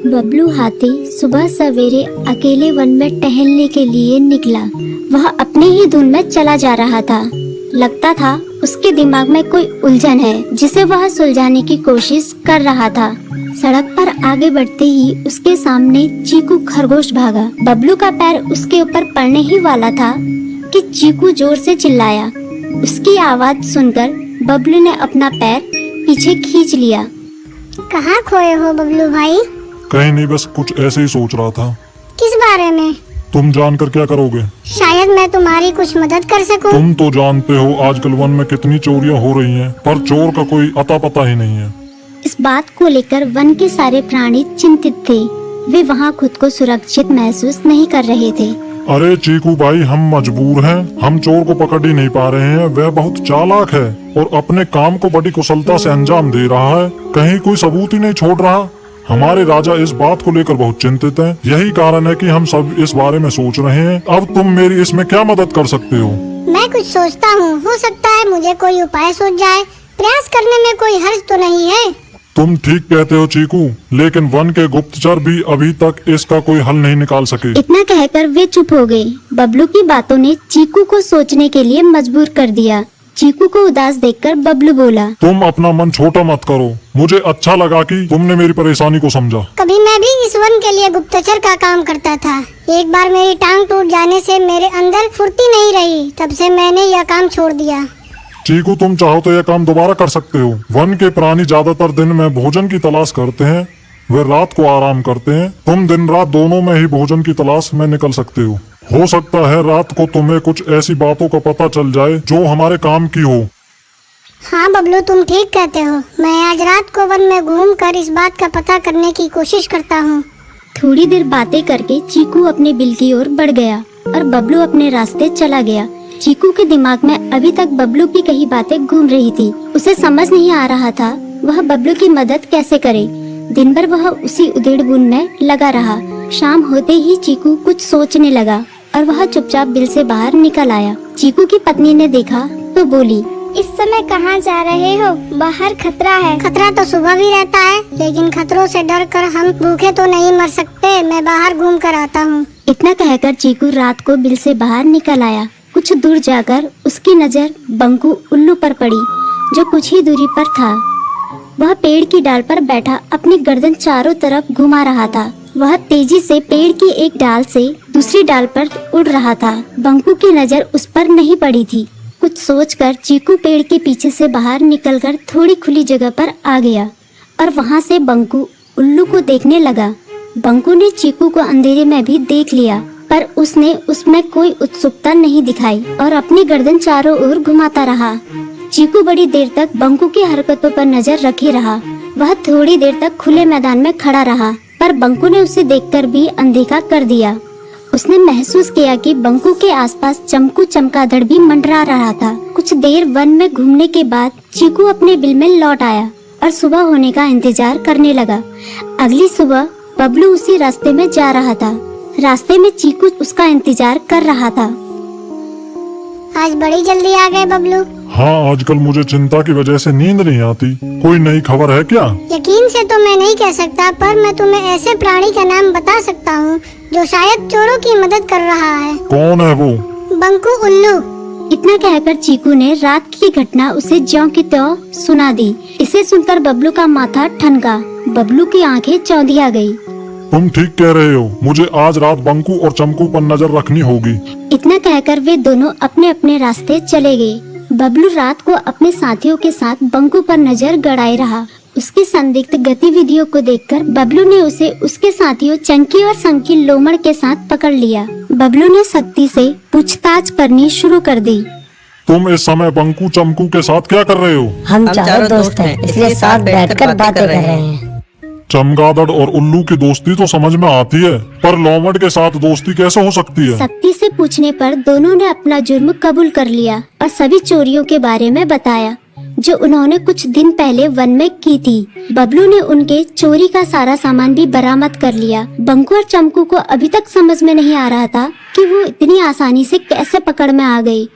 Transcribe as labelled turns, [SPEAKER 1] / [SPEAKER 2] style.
[SPEAKER 1] बबलू हाथी सुबह सवेरे अकेले वन में टहलने के लिए निकला। वह अपने ही धुन में चला जा रहा था। लगता था उसके दिमाग में कोई उलझन है जिसे वह सुलझाने की कोशिश कर रहा था। सड़क पर आगे बढ़ते ही उसके सामने चीकू खरगोश भागा। बबलू का पैर उसके ऊपर पड़ने ही वाला था कि चीकू जोर से चिल्लाया। उसकी आवाज सुनकर बबलू ने अपना पैर पीछे खींच लिया।
[SPEAKER 2] कहाँ खोए हो बबलू भाई?
[SPEAKER 3] कहीं नहीं, बस कुछ ऐसे ही सोच रहा था।
[SPEAKER 2] किस बारे में?
[SPEAKER 3] तुम जानकर क्या करोगे?
[SPEAKER 2] शायद मैं तुम्हारी कुछ मदद कर सकूं।
[SPEAKER 3] तुम तो जानते हो आजकल वन में कितनी चोरियां हो रही हैं, पर चोर का कोई अता पता ही नहीं है।
[SPEAKER 1] इस बात को लेकर वन के सारे प्राणी चिंतित थे। वे वहाँ खुद को सुरक्षित महसूस नहीं कर रहे थे।
[SPEAKER 3] अरे चीकू भाई, हम मजबूर हैं। हम चोर को पकड़ ही नहीं पा रहे हैं। वह बहुत चालाक है और अपने काम को बड़ी कुशलता से अंजाम दे रहा है। कहीं कोई सबूत ही नहीं छोड़ रहा। हमारे राजा इस बात को लेकर बहुत चिंतित हैं। यही कारण है कि हम सब इस बारे में सोच रहे हैं। अब तुम मेरी इसमें क्या मदद कर सकते हो?
[SPEAKER 2] मैं कुछ सोचता हूँ, हो सकता है मुझे कोई उपाय सूझ जाए। प्रयास करने में कोई हर्ज तो नहीं है।
[SPEAKER 3] तुम ठीक कहते हो चीकू, लेकिन वन के गुप्तचर भी अभी तक इसका कोई हल नहीं निकाल सके।
[SPEAKER 1] इतना कहकर वे चुप हो गए। बबलू की बातों ने चीकू को सोचने के लिए मजबूर कर दिया। चीकू को उदास देखकर बबलू बोला,
[SPEAKER 3] तुम अपना मन छोटा मत करो। मुझे अच्छा लगा कि तुमने मेरी परेशानी को समझा।
[SPEAKER 2] कभी मैं भी इस वन के लिए गुप्तचर का काम करता था। एक बार मेरी टांग टूट जाने से मेरे अंदर फुर्ती नहीं रही। तब से मैंने यह काम छोड़ दिया।
[SPEAKER 3] चीकू, तुम चाहो तो यह काम दोबारा कर सकते हो। वन के प्राणी ज्यादातर दिन में भोजन की तलाश करते हैं, वे रात को आराम करते हैं। तुम दिन रात दोनों में ही भोजन की तलाश में निकल सकते हो सकता है रात को तुम्हें कुछ ऐसी बातों का पता चल जाए जो हमारे काम की हो।
[SPEAKER 2] हाँ बबलू, तुम ठीक कहते हो। मैं आज रात को वन में घूम कर इस बात का पता करने की कोशिश करता हूँ।
[SPEAKER 1] थोड़ी देर बातें करके चीकू अपने बिल की ओर बढ़ गया और बबलू अपने रास्ते चला गया। चीकू के दिमाग में अभी तक बबलू की कई बातें घूम रही थी। उसे समझ नहीं आ रहा था वह बबलू की मदद कैसे करे। दिन भर वह उसी उधेड़-बुन में लगा रहा। शाम होते ही चीकू कुछ सोचने लगा और वह चुपचाप बिल से बाहर निकल आया। चीकू की पत्नी ने देखा तो बोली,
[SPEAKER 2] इस समय कहाँ जा रहे हो? बाहर खतरा है। खतरा तो सुबह भी रहता है, लेकिन खतरों से डर कर हम भूखे तो नहीं मर सकते। मैं बाहर घूम कर आता हूँ।
[SPEAKER 1] इतना कहकर चीकू रात को बिल से बाहर निकल आया। कुछ दूर जाकर उसकी नजर बंकू उल्लू पर पड़ी, जो कुछ ही दूरी पर था। वह पेड़ की डाल पर बैठा अपनी गर्दन चारों तरफ घुमा रहा था। वह तेजी से पेड़ की एक डाल से दूसरी डाल पर उड़ रहा था। बंकू की नजर उस पर नहीं पड़ी थी। कुछ सोचकर चीकू पेड़ के पीछे से बाहर निकलकर थोड़ी खुली जगह पर आ गया और वहां से बंकू उल्लू को देखने लगा। बंकू ने चीकू को अंधेरे में भी देख लिया, पर उसने उसमें कोई उत्सुकता नहीं दिखाई और अपनी गर्दन चारों ओर घुमाता रहा। चीकू बड़ी देर तक बंकू की हरकतों पर नजर रखे रहा। वह थोड़ी देर तक खुले मैदान में खड़ा रहा, पर बंकू ने उसे देखकर भी अनदेखा कर दिया। उसने महसूस किया कि बंकू के आसपास चमकू चमगादड़ भी मंडरा रहा था। कुछ देर वन में घूमने के बाद चीकू अपने बिल में लौट आया और सुबह होने का इंतजार करने लगा। अगली सुबह बबलू उसी रास्ते में जा रहा था। रास्ते में चीकू उसका इंतजार कर रहा था।
[SPEAKER 2] आज बड़ी जल्दी आ गए बबलू।
[SPEAKER 3] हाँ, आजकल मुझे चिंता की वजह से नींद नहीं आती। कोई नई खबर है क्या?
[SPEAKER 2] यकीन से तो मैं नहीं कह सकता, पर मैं तुम्हें ऐसे प्राणी का नाम बता सकता हूँ जो शायद चोरों की मदद कर रहा है।
[SPEAKER 3] कौन है वो?
[SPEAKER 2] बंकू उल्लू।
[SPEAKER 1] इतना कहकर चीकू ने रात की घटना उसे ज्यों की त्यों सुना दी। इसे सुनकर बबलू का माथा ठनका। बबलू की आंखें चौंधिया गई।
[SPEAKER 3] तुम ठीक कह रहे हो। मुझे आज रात बंकू और चमकू पर नजर रखनी होगी।
[SPEAKER 1] इतना कहकर वे दोनों अपने अपने रास्ते चले गए। बबलू रात को अपने साथियों के साथ बंकू पर नजर गड़ाए रहा। उसकी संदिग्ध गतिविधियों को देखकर बबलू ने उसे उसके साथियों चंकी और संकी लोमड़ के साथ पकड़ लिया। बबलू ने सख्ती से पूछताछ करनी शुरू कर दी।
[SPEAKER 3] तुम इस समय बंकू चमकू के साथ क्या कर रहे हो?
[SPEAKER 4] हम चारों दोस्त हैं, इसलिए साथ बैठकर बातें कर रहे हैं।
[SPEAKER 3] चमगादड़ और उल्लू की दोस्ती तो समझ में आती है, पर लोमड़ के साथ दोस्ती कैसे हो सकती है?
[SPEAKER 1] सख्ती से पूछने पर दोनों ने अपना जुर्म कबूल कर लिया और सभी चोरियों के बारे में बताया जो उन्होंने कुछ दिन पहले वन में की थी। बबलू ने उनके चोरी का सारा सामान भी बरामद कर लिया। बंकू और चमकू को अभी तक समझ में नहीं आ रहा था कि वो इतनी आसानी से कैसे पकड़ में आ गई।